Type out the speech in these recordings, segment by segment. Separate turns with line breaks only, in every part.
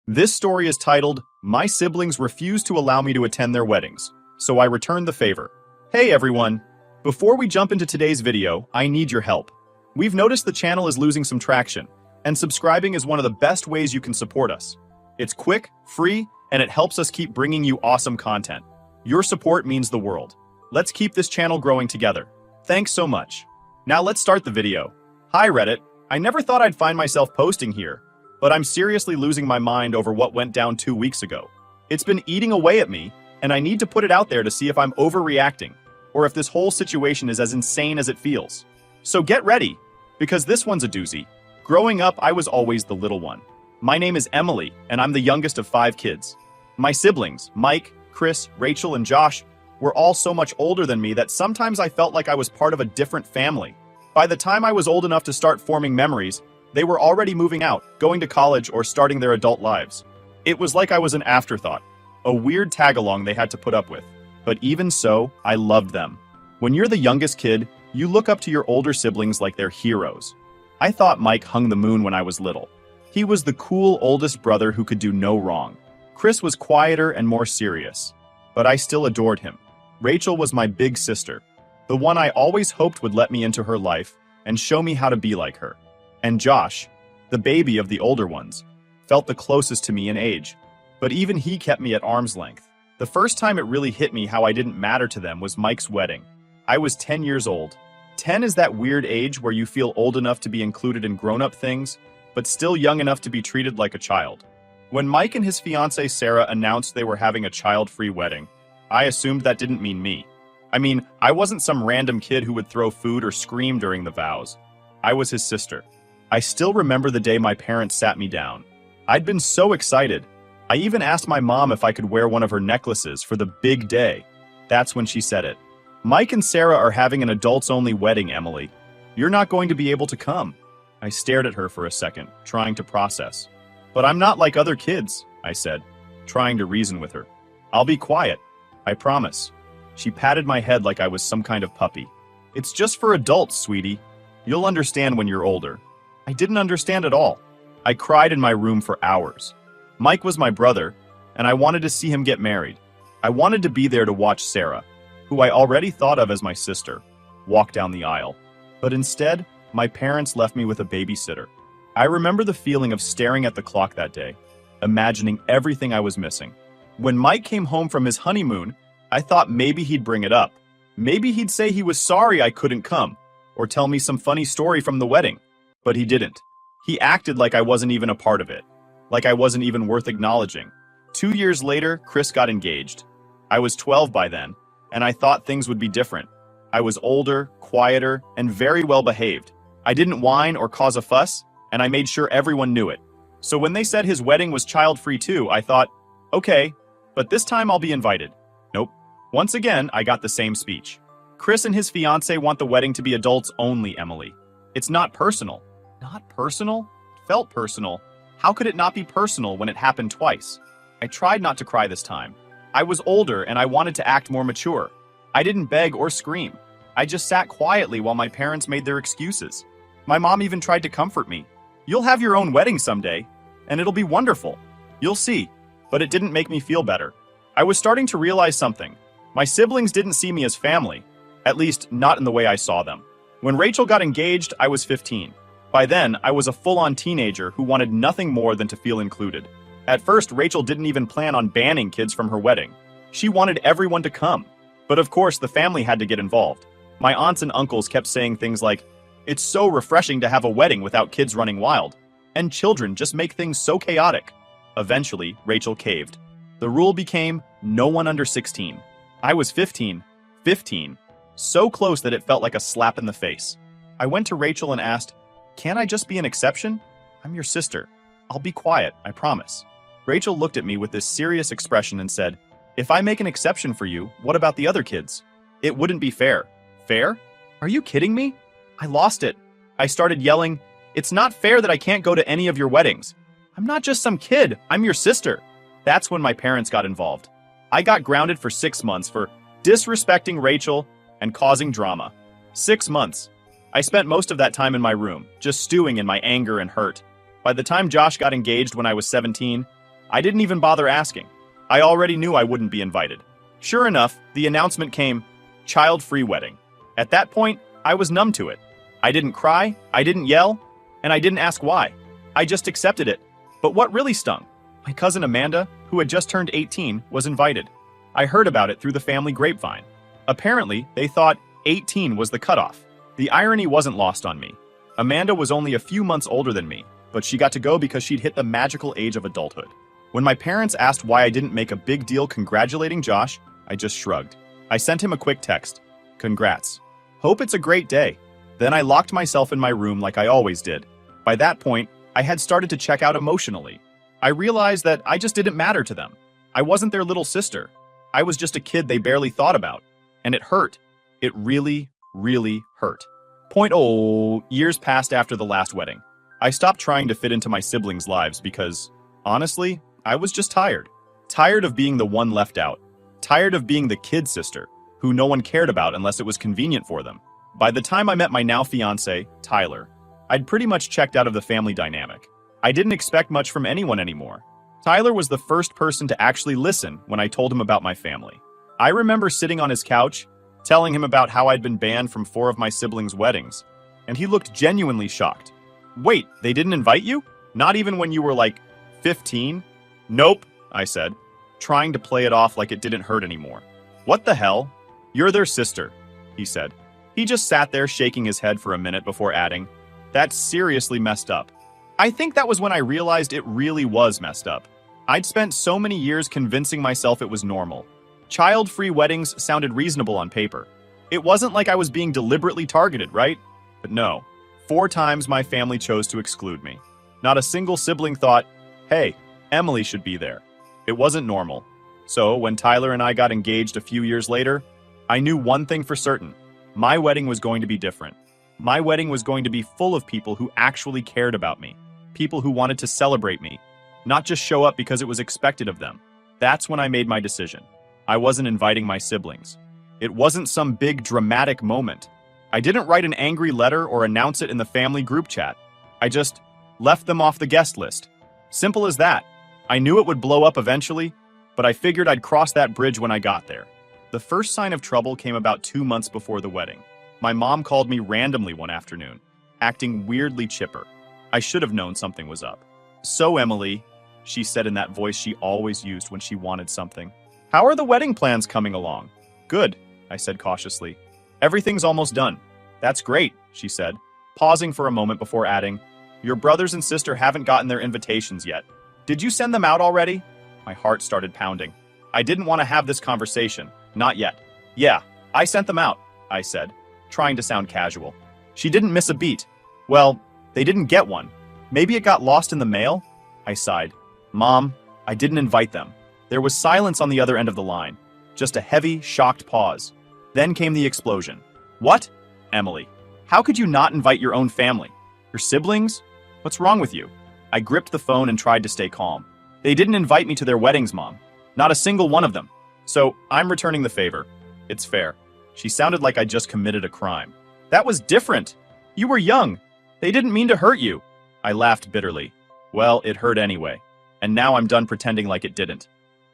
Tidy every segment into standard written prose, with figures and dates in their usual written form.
This story is titled, My Siblings Refuse to Allow Me to Attend Their Weddings, so I returned the favor. Hey everyone! Before we jump into today's video, I need your help. We've noticed the channel is losing some traction, and subscribing is one of the best ways you can support us. It's quick, free, and it helps us keep bringing you awesome content. Your support means the world. Let's keep this channel growing together. Thanks so much. Now let's start the video. Hi Reddit, I never thought I'd find myself posting here, but I'm seriously losing my mind over what went down 2 weeks ago. It's been eating away at me, and I need to put it out there to see if I'm overreacting, or if this whole situation is as insane as it feels. So get ready, because this one's a doozy. Growing up, I was always the little one. My name is Emily, and I'm the youngest of 5 kids. My siblings, Mike, Chris, Rachel, and Josh, were all so much older than me that sometimes I felt like I was part of a different family. By the time I was old enough to start forming memories, they were already moving out, going to college, or starting their adult lives. It was like I was an afterthought, a weird tag-along they had to put up with. But even so, I loved them. When you're the youngest kid, you look up to your older siblings like they're heroes. I thought Mike hung the moon when I was little. He was the cool oldest brother who could do no wrong. Chris was quieter and more serious, but I still adored him. Rachel was my big sister, the one I always hoped would let me into her life and show me how to be like her. And Josh, the baby of the older ones, felt the closest to me in age, but even he kept me at arm's length. The first time it really hit me how I didn't matter to them was Mike's wedding. I was 10 years old. 10 is that weird age where you feel old enough to be included in grown-up things, but still young enough to be treated like a child. When Mike and his fiancée Sarah announced they were having a child-free wedding, I assumed that didn't mean me. I wasn't some random kid who would throw food or scream during the vows. I was his sister. I still remember the day my parents sat me down. I'd been so excited. I even asked my mom if I could wear one of her necklaces for the big day. That's when she said it. Mike and Sarah are having an adults-only wedding, Emily. You're not going to be able to come. I stared at her for a second, trying to process. But I'm not like other kids, I said, trying to reason with her. I'll be quiet, I promise. She patted my head like I was some kind of puppy. It's just for adults, sweetie. You'll understand when you're older. I didn't understand at all. I cried in my room for hours. Mike was my brother, and I wanted to see him get married. I wanted to be there to watch Sarah, who I already thought of as my sister, walk down the aisle. But instead, my parents left me with a babysitter. I remember the feeling of staring at the clock that day, imagining everything I was missing. When Mike came home from his honeymoon, I thought maybe he'd bring it up. Maybe he'd say he was sorry I couldn't come, or tell me some funny story from the wedding. But he didn't. He acted like I wasn't even a part of it, like I wasn't even worth acknowledging. 2 years later, Chris got engaged. I was 12 by then, and I thought things would be different. I was older, quieter, and very well behaved. I didn't whine or cause a fuss, and I made sure everyone knew it. So when they said his wedding was child-free too, I thought, okay, but this time I'll be invited. Nope. Once again, I got the same speech. Chris and his fiancée want the wedding to be adults only, Emily. It's not personal. Not personal? It felt personal. How could it not be personal when it happened twice? I tried not to cry this time. I was older and I wanted to act more mature. I didn't beg or scream. I just sat quietly while my parents made their excuses. My mom even tried to comfort me. You'll have your own wedding someday, and it'll be wonderful. You'll see. But it didn't make me feel better. I was starting to realize something. My siblings didn't see me as family, at least not in the way I saw them. When Rachel got engaged, I was 15. By then, I was a full-on teenager who wanted nothing more than to feel included. At first, Rachel didn't even plan on banning kids from her wedding. She wanted everyone to come. But of course, the family had to get involved. My aunts and uncles kept saying things like, "It's so refreshing to have a wedding without kids running wild. And children just make things so chaotic." Eventually, Rachel caved. The rule became no one under 16. I was 15. 15. So close that it felt like a slap in the face. I went to Rachel and asked, "Can't I just be an exception? I'm your sister. I'll be quiet, I promise." Rachel looked at me with this serious expression and said, "If I make an exception for you, what about the other kids? It wouldn't be fair." Fair? Are you kidding me? I lost it. I started yelling, "It's not fair that I can't go to any of your weddings. I'm not just some kid, I'm your sister." That's when my parents got involved. I got grounded for 6 months for disrespecting Rachel and causing drama. 6 months. I spent most of that time in my room, just stewing in my anger and hurt. By the time Josh got engaged when I was 17, I didn't even bother asking. I already knew I wouldn't be invited. Sure enough, the announcement came, child-free wedding. At that point, I was numb to it. I didn't cry, I didn't yell, and I didn't ask why. I just accepted it. But what really stung? My cousin Amanda, who had just turned 18, was invited. I heard about it through the family grapevine. Apparently, they thought 18 was the cutoff. The irony wasn't lost on me. Amanda was only a few months older than me, but she got to go because she'd hit the magical age of adulthood. When my parents asked why I didn't make a big deal congratulating Josh, I just shrugged. I sent him a quick text. Congrats. Hope it's a great day. Then I locked myself in my room like I always did. By that point, I had started to check out emotionally. I realized that I just didn't matter to them. I wasn't their little sister. I was just a kid they barely thought about. And it hurt. It really, really hurt. Years passed after the last wedding. I stopped trying to fit into my siblings' lives because, honestly, I was just tired. Tired of being the one left out. Tired of being the kid sister, who no one cared about unless it was convenient for them. By the time I met my now fiancé, Tyler, I'd pretty much checked out of the family dynamic. I didn't expect much from anyone anymore. Tyler was the first person to actually listen when I told him about my family. I remember sitting on his couch, telling him about how I'd been banned from 4 of my siblings' weddings, and he looked genuinely shocked. Wait, they didn't invite you? Not even when you were like 15? Nope, I said, trying to play it off like it didn't hurt anymore. What the hell? You're their sister, he said. He just sat there shaking his head for a minute before adding, that's seriously messed up. I think that was when I realized it really was messed up. I'd spent so many years convincing myself it was normal. Child-free weddings sounded reasonable on paper. It wasn't like I was being deliberately targeted, right? But no. 4 times my family chose to exclude me. Not a single sibling thought, hey, Emily should be there. It wasn't normal. So when Tyler and I got engaged a few years later, I knew one thing for certain. My wedding was going to be different. My wedding was going to be full of people who actually cared about me. People who wanted to celebrate me, not just show up because it was expected of them. That's when I made my decision. I wasn't inviting my siblings. It wasn't some big dramatic moment. I didn't write an angry letter or announce it in the family group chat. I just left them off the guest list. Simple as that. I knew it would blow up eventually, but I figured I'd cross that bridge when I got there. The first sign of trouble came about 2 months before the wedding. My mom called me randomly one afternoon, acting weirdly chipper. I should have known something was up. So, Emily, she said in that voice she always used when she wanted something. How are the wedding plans coming along? Good, I said cautiously. Everything's almost done. That's great, she said, pausing for a moment before adding, your brothers and sister haven't gotten their invitations yet. Did you send them out already? My heart started pounding. I didn't want to have this conversation. Not yet. Yeah, I sent them out, I said, trying to sound casual. She didn't miss a beat. Well, they didn't get one. Maybe it got lost in the mail? I sighed. Mom, I didn't invite them. There was silence on the other end of the line. Just a heavy, shocked pause. Then came the explosion. What? Emily, how could you not invite your own family? Your siblings? What's wrong with you? I gripped the phone and tried to stay calm. They didn't invite me to their weddings, Mom. Not a single one of them. So, I'm returning the favor. It's fair. She sounded like I just committed a crime. That was different. You were young. They didn't mean to hurt you. I laughed bitterly. Well, it hurt anyway. And now I'm done pretending like it didn't.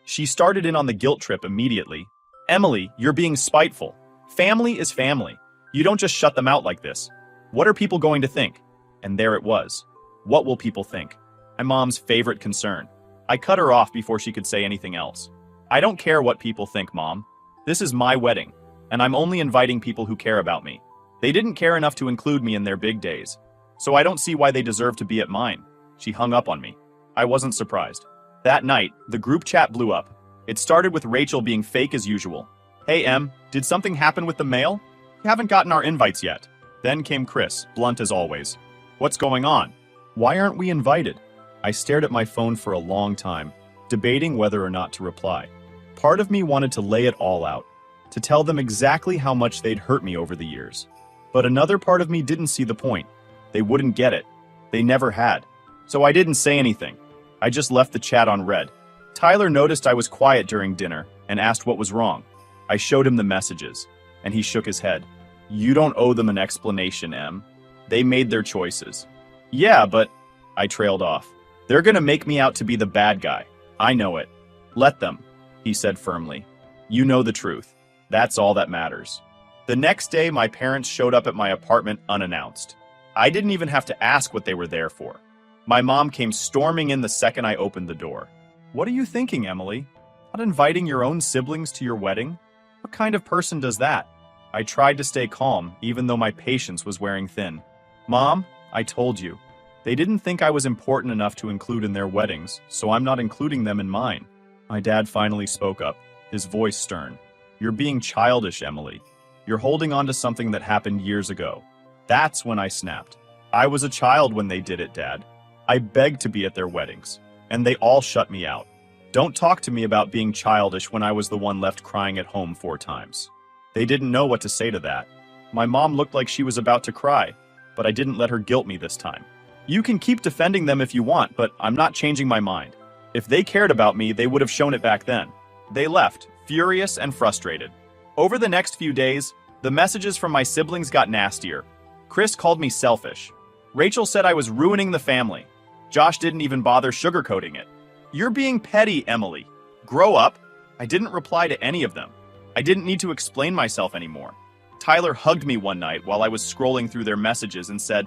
She started in on the guilt trip immediately. Emily, you're being spiteful. Family is family. You don't just shut them out like this. What are people going to think? And there it was. What will people think? My mom's favorite concern. I cut her off before she could say anything else. I don't care what people think, Mom. This is my wedding, and I'm only inviting people who care about me. They didn't care enough to include me in their big days, so I don't see why they deserve to be at mine. She hung up on me. I wasn't surprised. That night, the group chat blew up. It started with Rachel being fake as usual. Hey, Em, did something happen with the mail? We haven't gotten our invites yet. Then came Chris, blunt as always. What's going on? Why aren't we invited? I stared at my phone for a long time, debating whether or not to reply. Part of me wanted to lay it all out, to tell them exactly how much they'd hurt me over the years. But another part of me didn't see the point. They wouldn't get it. They never had. So I didn't say anything. I just left the chat on read. Tyler noticed I was quiet during dinner and asked what was wrong. I showed him the messages, and he shook his head. You don't owe them an explanation, Em. They made their choices. Yeah, but... I trailed off. They're gonna make me out to be the bad guy. I know it. Let them, he said firmly. You know the truth. That's all that matters. The next day, my parents showed up at my apartment unannounced. I didn't even have to ask what they were there for. My mom came storming in the second I opened the door. What are you thinking, Emily? Not inviting your own siblings to your wedding? What kind of person does that? I tried to stay calm, even though my patience was wearing thin. Mom, I told you. They didn't think I was important enough to include in their weddings, so I'm not including them in mine. My dad finally spoke up, his voice stern. You're being childish, Emily. You're holding on to something that happened years ago. That's when I snapped. I was a child when they did it, Dad. I begged to be at their weddings, and they all shut me out. Don't talk to me about being childish when I was the one left crying at home 4 times. They didn't know what to say to that. My mom looked like she was about to cry, but I didn't let her guilt me this time. You can keep defending them if you want, but I'm not changing my mind. If they cared about me, they would have shown it back then. They left, furious and frustrated. Over the next few days, the messages from my siblings got nastier. Chris called me selfish. Rachel said I was ruining the family. Josh didn't even bother sugarcoating it. You're being petty, Emily. Grow up. I didn't reply to any of them. I didn't need to explain myself anymore. Tyler hugged me one night while I was scrolling through their messages and said,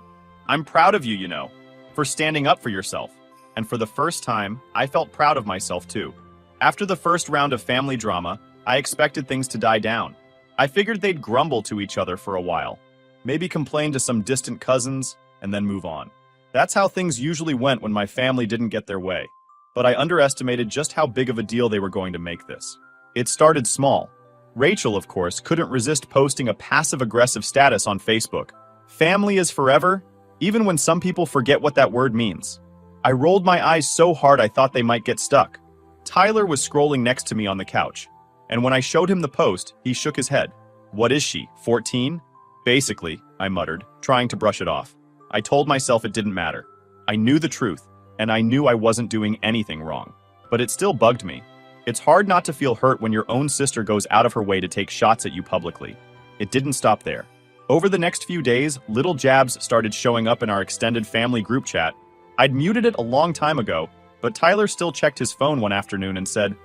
I'm proud of you, for standing up for yourself. And for the first time, I felt proud of myself too. After the first round of family drama, I expected things to die down. I figured they'd grumble to each other for a while, maybe complain to some distant cousins, and then move on. That's how things usually went when my family didn't get their way. But I underestimated just how big of a deal they were going to make this. It started small. Rachel, of course, couldn't resist posting a passive-aggressive status on Facebook. Family is forever, even when some people forget what that word means. I rolled my eyes so hard I thought they might get stuck. Tyler was scrolling next to me on the couch, and when I showed him the post, he shook his head. What is she, 14? Basically, I muttered, trying to brush it off. I told myself it didn't matter. I knew the truth, and I knew I wasn't doing anything wrong. But it still bugged me. It's hard not to feel hurt when your own sister goes out of her way to take shots at you publicly. It didn't stop there. Over the next few days, little jabs started showing up in our extended family group chat. I'd muted it a long time ago, but Tyler still checked his phone one afternoon and said,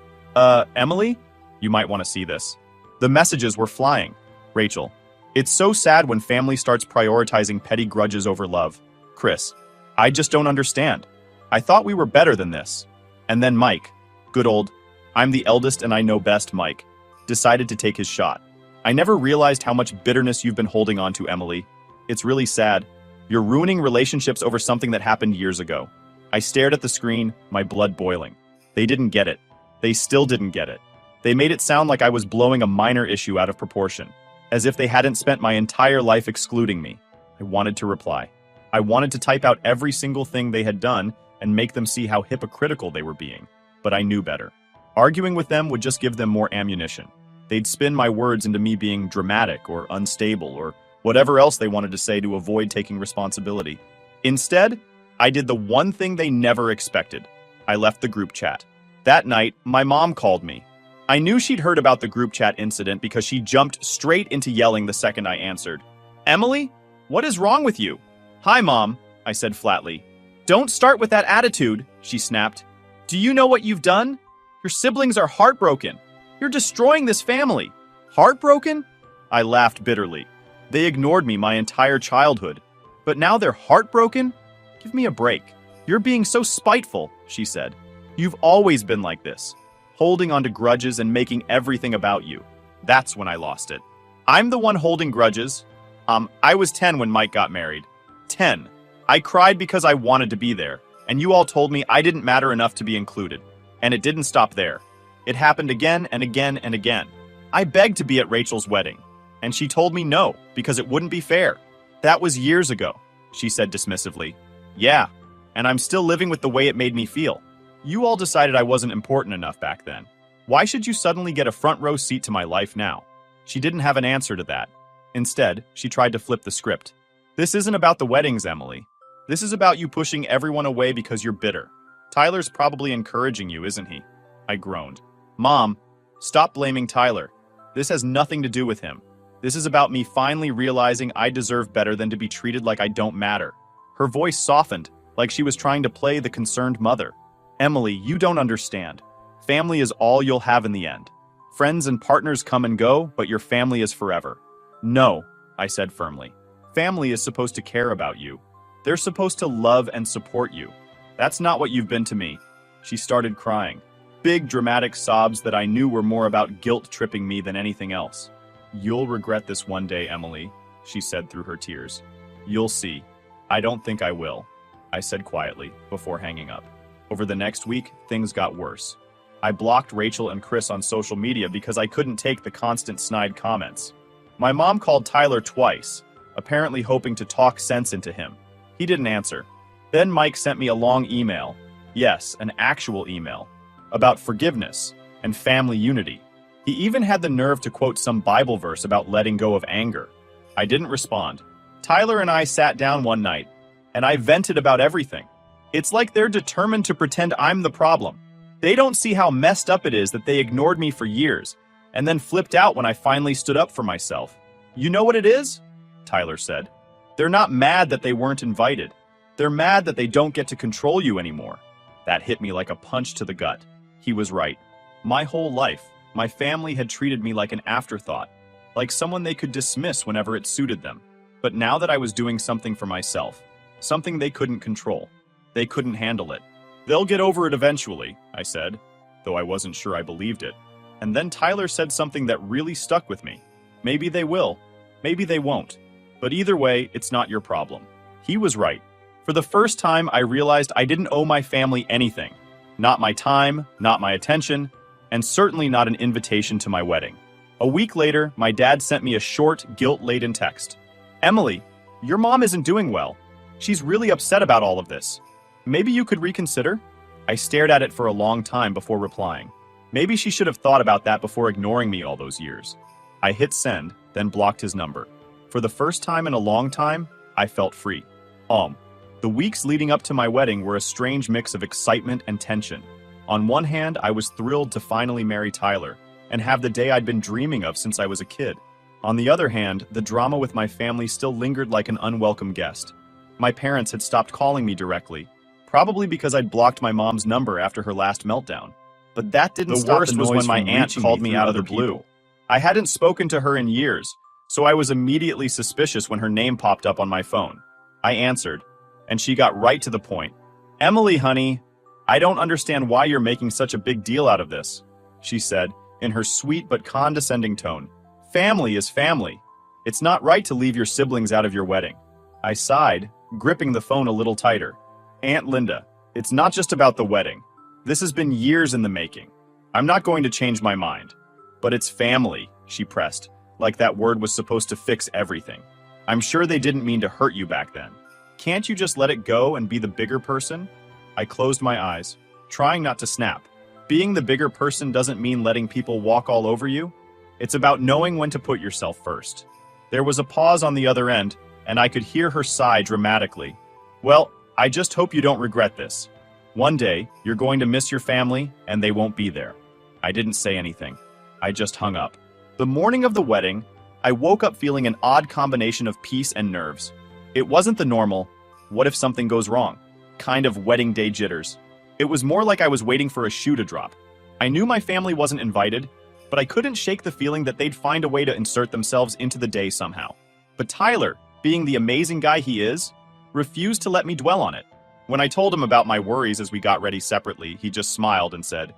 Emily? You might want to see this. The messages were flying. Rachel. It's so sad when family starts prioritizing petty grudges over love. Chris. I just don't understand. I thought we were better than this. And then Mike. Good old, I'm the eldest and I know best Mike. Decided to take his shot. I never realized how much bitterness you've been holding on to, Emily. It's really sad. You're ruining relationships over something that happened years ago. I stared at the screen, my blood boiling. They didn't get it. They still didn't get it. They made it sound like I was blowing a minor issue out of proportion, as if they hadn't spent my entire life excluding me. I wanted to reply. I wanted to type out every single thing they had done and make them see how hypocritical they were being. But I knew better. Arguing with them would just give them more ammunition. They'd spin my words into me being dramatic or unstable or whatever else they wanted to say to avoid taking responsibility. Instead, I did the one thing they never expected. I left the group chat. That night, my mom called me. I knew she'd heard about the group chat incident because she jumped straight into yelling the second I answered. Emily? What is wrong with you? Hi, Mom, I said flatly. Don't start with that attitude, she snapped. Do you know what you've done? Your siblings are heartbroken. You're destroying this family. Heartbroken? I laughed bitterly. They ignored me my entire childhood. But now they're heartbroken? Give me a break. You're being so spiteful, she said. You've always been like this, holding on to grudges and making everything about you. That's when I lost it. I'm the one holding grudges. I was 10 when Mike got married. 10. I cried because I wanted to be there, and you all told me I didn't matter enough to be included. And it didn't stop there. It happened again and again and again. I begged to be at Rachel's wedding, and she told me no, because it wouldn't be fair. That was years ago, she said dismissively. Yeah, and I'm still living with the way it made me feel. You all decided I wasn't important enough back then. Why should you suddenly get a front row seat to my life now? She didn't have an answer to that. Instead, she tried to flip the script. This isn't about the weddings, Emily. This is about you pushing everyone away because you're bitter. Tyler's probably encouraging you, isn't he? I groaned. Mom, stop blaming Tyler. This has nothing to do with him. This is about me finally realizing I deserve better than to be treated like I don't matter. Her voice softened, like she was trying to play the concerned mother. Emily, you don't understand. Family is all you'll have in the end. Friends and partners come and go, but your family is forever. No, I said firmly. Family is supposed to care about you. They're supposed to love and support you. That's not what you've been to me. She started crying. Big dramatic sobs that I knew were more about guilt-tripping me than anything else. You'll regret this one day, Emily, she said through her tears. You'll see. I don't think I will, I said quietly, before hanging up. Over the next week, things got worse. I blocked Rachel and Chris on social media because I couldn't take the constant snide comments. My mom called Tyler twice, apparently hoping to talk sense into him. He didn't answer. Then Mike sent me a long email, yes, an actual email, about forgiveness and family unity. He even had the nerve to quote some Bible verse about letting go of anger. I didn't respond. Tyler and I sat down one night, and I vented about everything. It's like they're determined to pretend I'm the problem. They don't see how messed up it is that they ignored me for years, and then flipped out when I finally stood up for myself. You know what it is? Tyler said. They're not mad that they weren't invited. They're mad that they don't get to control you anymore. That hit me like a punch to the gut. He was right. My whole life, my family had treated me like an afterthought, like someone they could dismiss whenever it suited them. But now that I was doing something for myself, something they couldn't control, they couldn't handle it. They'll get over it eventually, I said, though I wasn't sure I believed it. And then Tyler said something that really stuck with me. Maybe they will, maybe they won't. But either way, it's not your problem. He was right. For the first time, I realized I didn't owe my family anything. Not my time, not my attention, and certainly not an invitation to my wedding. A week later, my dad sent me a short, guilt-laden text. Emily, your mom isn't doing well. She's really upset about all of this. Maybe you could reconsider? I stared at it for a long time before replying. Maybe she should have thought about that before ignoring me all those years. I hit send, then blocked his number. For the first time in a long time, I felt free. The weeks leading up to my wedding were a strange mix of excitement and tension. On one hand, I was thrilled to finally marry Tyler and have the day I'd been dreaming of since I was a kid. On the other hand, the drama with my family still lingered like an unwelcome guest. My parents had stopped calling me directly, probably because I'd blocked my mom's number after her last meltdown. But that didn't stop the noise. The worst was when my aunt called me out of the blue. I hadn't spoken to her in years, so I was immediately suspicious when her name popped up on my phone. I answered, and she got right to the point. Emily, honey, I don't understand why you're making such a big deal out of this, she said, in her sweet but condescending tone. Family is family. It's not right to leave your siblings out of your wedding. I sighed, gripping the phone a little tighter. Aunt Linda, it's not just about the wedding. This has been years in the making. I'm not going to change my mind. But it's family, she pressed, like that word was supposed to fix everything. I'm sure they didn't mean to hurt you back then. Can't you just let it go and be the bigger person? I closed my eyes, trying not to snap. Being the bigger person doesn't mean letting people walk all over you. It's about knowing when to put yourself first. There was a pause on the other end, and I could hear her sigh dramatically. Well, I just hope you don't regret this. One day, you're going to miss your family, and they won't be there. I didn't say anything. I just hung up. The morning of the wedding, I woke up feeling an odd combination of peace and nerves. It wasn't the normal, what if something goes wrong, kind of wedding day jitters. It was more like I was waiting for a shoe to drop. I knew my family wasn't invited, but I couldn't shake the feeling that they'd find a way to insert themselves into the day somehow. But Tyler, being the amazing guy he is, refused to let me dwell on it. When I told him about my worries as we got ready separately, he just smiled and said,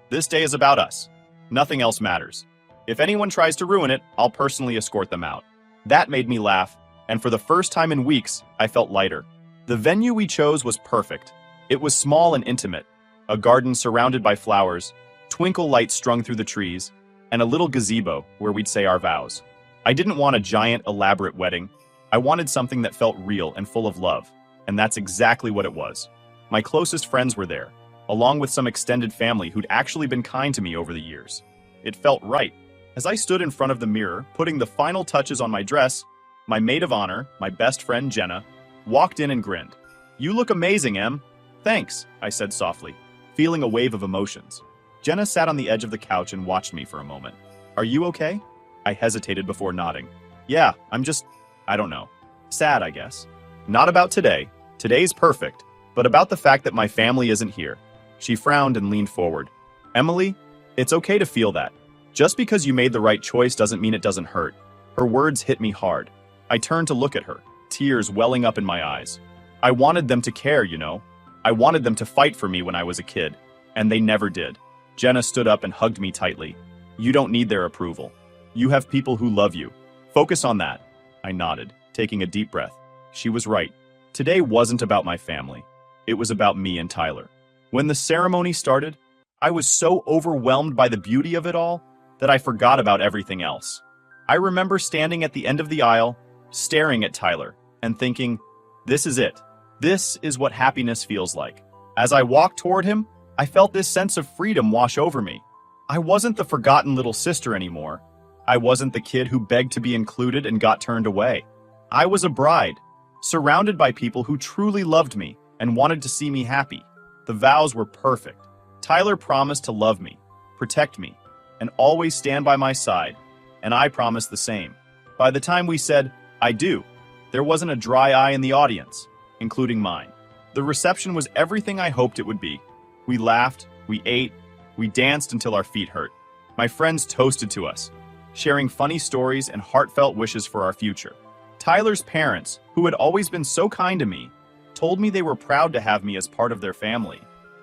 this day is about us. Nothing else matters. If anyone tries to ruin it, I'll personally escort them out. That made me laugh, and for the first time in weeks, I felt lighter. The venue we chose was perfect. It was small and intimate, a garden surrounded by flowers, twinkle lights strung through the trees, and a little gazebo where we'd say our vows. I didn't want a giant, elaborate wedding. I wanted something that felt real and full of love, and that's exactly what it was. My closest friends were there, along with some extended family who'd actually been kind to me over the years. It felt right. As I stood in front of the mirror, putting the final touches on my dress, my maid of honor, my best friend Jenna, walked in and grinned. You look amazing, Em. Thanks, I said softly, feeling a wave of emotions. Jenna sat on the edge of the couch and watched me for a moment. Are you okay? I hesitated before nodding. Yeah, I'm just, I don't know. Sad, I guess. Not about today. Today's perfect. But about the fact that my family isn't here. She frowned and leaned forward. Emily, it's okay to feel that. Just because you made the right choice doesn't mean it doesn't hurt. Her words hit me hard. I turned to look at her, tears welling up in my eyes. I wanted them to care, you know. I wanted them to fight for me when I was a kid, and they never did. Jenna stood up and hugged me tightly. You don't need their approval. You have people who love you. Focus on that. I nodded, taking a deep breath. She was right. Today wasn't about my family. It was about me and Tyler. When the ceremony started, I was so overwhelmed by the beauty of it all that I forgot about everything else. I remember standing at the end of the aisle, staring at Tyler, and thinking, this is it. This is what happiness feels like. As I walked toward him, I felt this sense of freedom wash over me. I wasn't the forgotten little sister anymore. I wasn't the kid who begged to be included and got turned away. I was a bride, surrounded by people who truly loved me and wanted to see me happy. The vows were perfect. Tyler promised to love me, protect me, and always stand by my side, and I promised the same. By the time we said, I do, there wasn't a dry eye in the audience, including mine. The reception was everything I hoped it would be. We laughed, we ate, we danced until our feet hurt. My friends toasted to us, sharing funny stories and heartfelt wishes for our future. Tyler's parents, who had always been so kind to me, told me they were proud to have me as part of their family.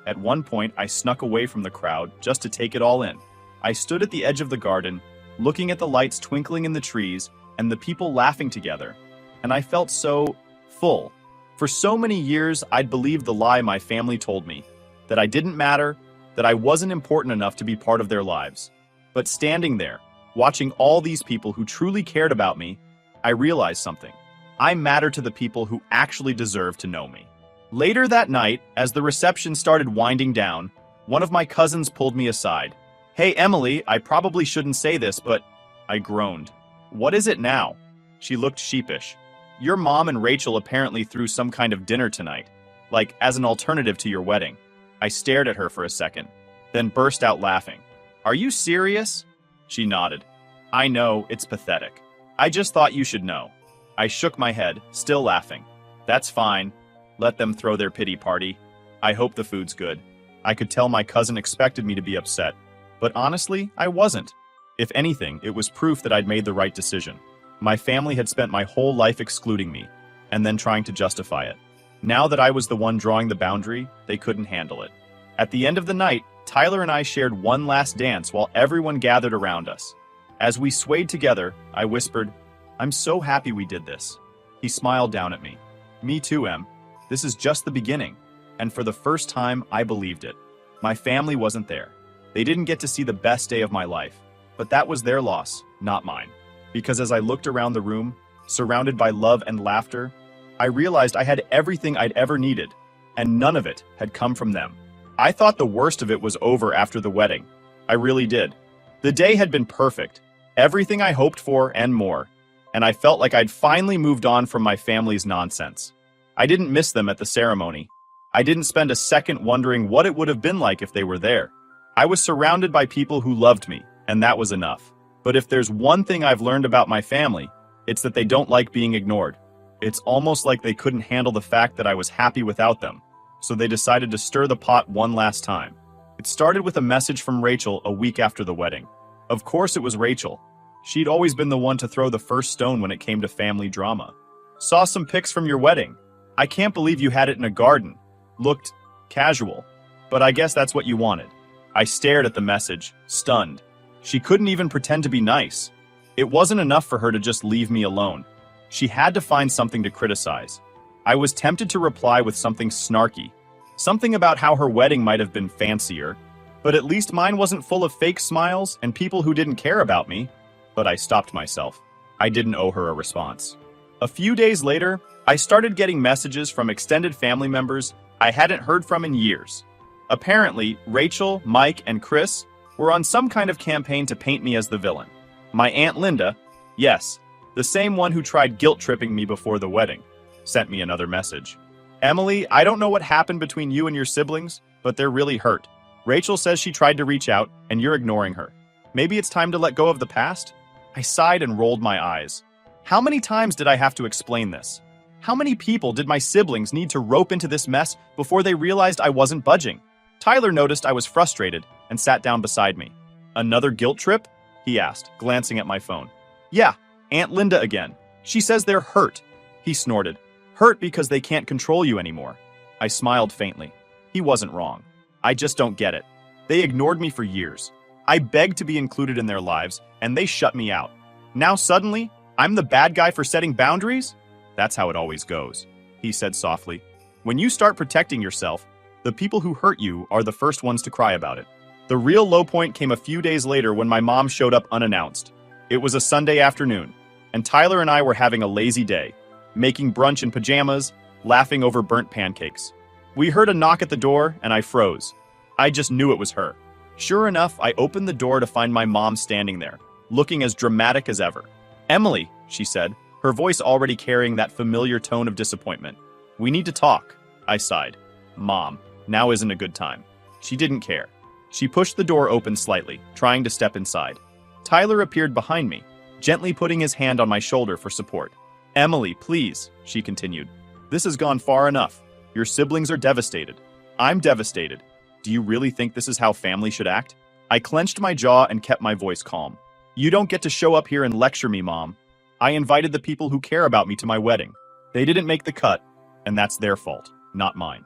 At one point, I snuck away from the crowd just to take it all in. I stood at the edge of the garden, looking at the lights twinkling in the trees and the people laughing together, and I felt so full. For so many years, I'd believed the lie my family told me, that I didn't matter, that I wasn't important enough to be part of their lives. But standing there, watching all these people who truly cared about me, I realized something. I matter to the people who actually deserve to know me. Later that night, as the reception started winding down, one of my cousins pulled me aside. Hey, Emily, I probably shouldn't say this, but I groaned. What is it now? She looked sheepish. Your mom and Rachel apparently threw some kind of dinner tonight, like as an alternative to your wedding. I stared at her for a second, then burst out laughing. Are you serious? She nodded. I know, it's pathetic. I just thought you should know. I shook my head, still laughing. That's fine. Let them throw their pity party. I hope the food's good. I could tell my cousin expected me to be upset, but honestly, I wasn't. If anything, it was proof that I'd made the right decision. My family had spent my whole life excluding me, and then trying to justify it. Now that I was the one drawing the boundary, they couldn't handle it. At the end of the night, Tyler and I shared one last dance while everyone gathered around us. As we swayed together, I whispered, I'm so happy we did this. He smiled down at me. Me too, Em. This is just the beginning. And for the first time, I believed it. My family wasn't there. They didn't get to see the best day of my life. But that was their loss, not mine. Because as I looked around the room, surrounded by love and laughter, I realized I had everything I'd ever needed, and none of it had come from them. I thought the worst of it was over after the wedding. I really did. The day had been perfect, everything I hoped for and more, and I felt like I'd finally moved on from my family's nonsense. I didn't miss them at the ceremony. I didn't spend a second wondering what it would have been like if they were there. I was surrounded by people who loved me, and that was enough. But if there's one thing I've learned about my family, it's that they don't like being ignored. It's almost like they couldn't handle the fact that I was happy without them, so they decided to stir the pot one last time. It started with a message from Rachel a week after the wedding. Of course it was Rachel. She'd always been the one to throw the first stone when it came to family drama. Saw some pics from your wedding. I can't believe you had it in a garden. Looked casual, but I guess that's what you wanted. I stared at the message, stunned. She couldn't even pretend to be nice. It wasn't enough for her to just leave me alone. She had to find something to criticize. I was tempted to reply with something snarky, something about how her wedding might have been fancier, but at least mine wasn't full of fake smiles and people who didn't care about me. But I stopped myself. I didn't owe her a response. A few days later, I started getting messages from extended family members I hadn't heard from in years. Apparently, Rachel, Mike, and Chris were on some kind of campaign to paint me as the villain. My Aunt Linda, yes, the same one who tried guilt-tripping me before the wedding, sent me another message. Emily, I don't know what happened between you and your siblings, but they're really hurt. Rachel says she tried to reach out, and you're ignoring her. Maybe it's time to let go of the past? I sighed and rolled my eyes. How many times did I have to explain this? How many people did my siblings need to rope into this mess before they realized I wasn't budging? Tyler noticed I was frustrated and sat down beside me. "Another guilt trip?" he asked, glancing at my phone. "Yeah, Aunt Linda again. She says they're hurt." He snorted. "Hurt because they can't control you anymore." I smiled faintly. He wasn't wrong. I just don't get it. They ignored me for years. I begged to be included in their lives, and they shut me out. Now suddenly, I'm the bad guy for setting boundaries? That's how it always goes, he said softly. When you start protecting yourself, the people who hurt you are the first ones to cry about it. The real low point came a few days later when my mom showed up unannounced. It was a Sunday afternoon, and Tyler and I were having a lazy day, making brunch in pajamas, laughing over burnt pancakes. We heard a knock at the door, and I froze. I just knew it was her. Sure enough, I opened the door to find my mom standing there, looking as dramatic as ever. "Emily," she said, her voice already carrying that familiar tone of disappointment. "We need to talk," I sighed. "Mom, now isn't a good time." She didn't care. She pushed the door open slightly, trying to step inside. Tyler appeared behind me, gently putting his hand on my shoulder for support. "Emily, please," she continued. "This has gone far enough. Your siblings are devastated. I'm devastated. Do you really think this is how family should act?" I clenched my jaw and kept my voice calm. "You don't get to show up here and lecture me, Mom. I invited the people who care about me to my wedding. They didn't make the cut, and that's their fault, not mine."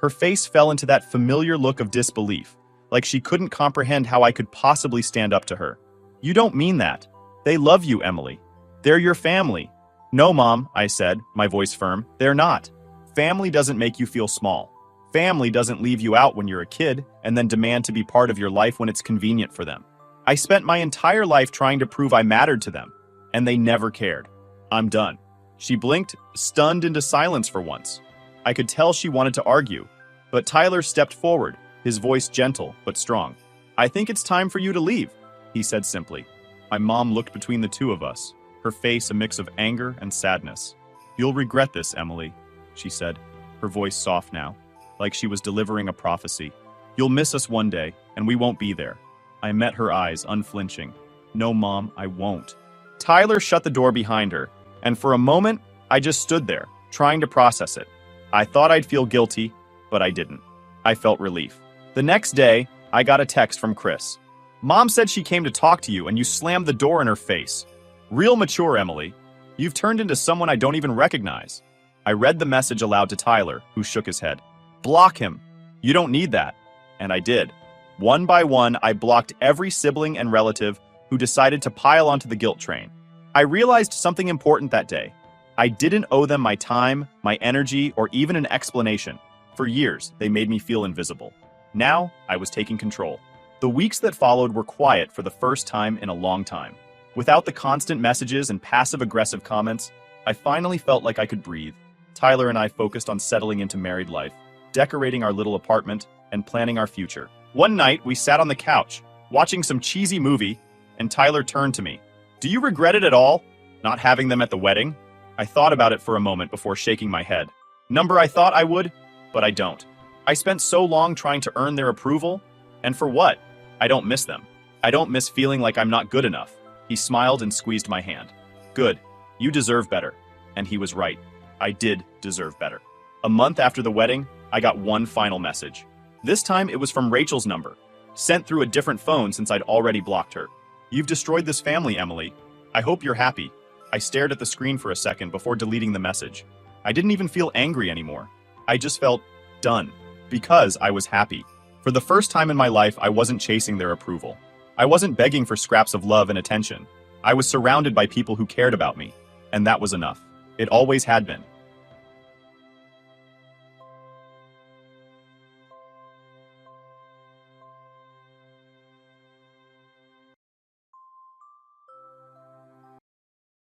Her face fell into that familiar look of disbelief, like she couldn't comprehend how I could possibly stand up to her. "You don't mean that. They love you, Emily. They're your family." "No, Mom," I said, my voice firm. "They're not. Family doesn't make you feel small. Family doesn't leave you out when you're a kid and then demand to be part of your life when it's convenient for them. I spent my entire life trying to prove I mattered to them, and they never cared. I'm done." She blinked, stunned into silence for once. I could tell she wanted to argue, but Tyler stepped forward, his voice gentle but strong. "I think it's time for you to leave," he said simply. My mom looked between the two of us, her face a mix of anger and sadness. "You'll regret this, Emily," she said, her voice soft now, like she was delivering a prophecy. "You'll miss us one day, and we won't be there." I met her eyes, unflinching. "No, Mom, I won't." Tyler shut the door behind her, and for a moment, I just stood there, trying to process it. I thought I'd feel guilty, but I didn't. I felt relief. The next day, I got a text from Chris. "Mom said she came to talk to you and you slammed the door in her face. Real mature, Emily. You've turned into someone I don't even recognize." I read the message aloud to Tyler, who shook his head. "Block him. You don't need that." And I did. One by one, I blocked every sibling and relative who decided to pile onto the guilt train. I realized something important that day. I didn't owe them my time, my energy, or even an explanation. For years, they made me feel invisible. Now, I was taking control. The weeks that followed were quiet for the first time in a long time. Without the constant messages and passive-aggressive comments, I finally felt like I could breathe. Tyler and I focused on settling into married life, decorating our little apartment, and planning our future. One night, we sat on the couch, watching some cheesy movie, and Tyler turned to me. "Do you regret it at all? Not having them at the wedding?" I thought about it for a moment before shaking my head. I thought I would, but I don't. I spent so long trying to earn their approval, and for what? I don't miss them. I don't miss feeling like I'm not good enough. He smiled and squeezed my hand. "Good. You deserve better." And he was right. I did deserve better. A month after the wedding, I got one final message. This time it was from Rachel's number, sent through a different phone since I'd already blocked her. "You've destroyed this family, Emily. I hope you're happy." I stared at the screen for a second before deleting the message. I didn't even feel angry anymore. I just felt done, because I was happy. For the first time in my life, I wasn't chasing their approval. I wasn't begging for scraps of love and attention. I was surrounded by people who cared about me, and that was enough. It always had been.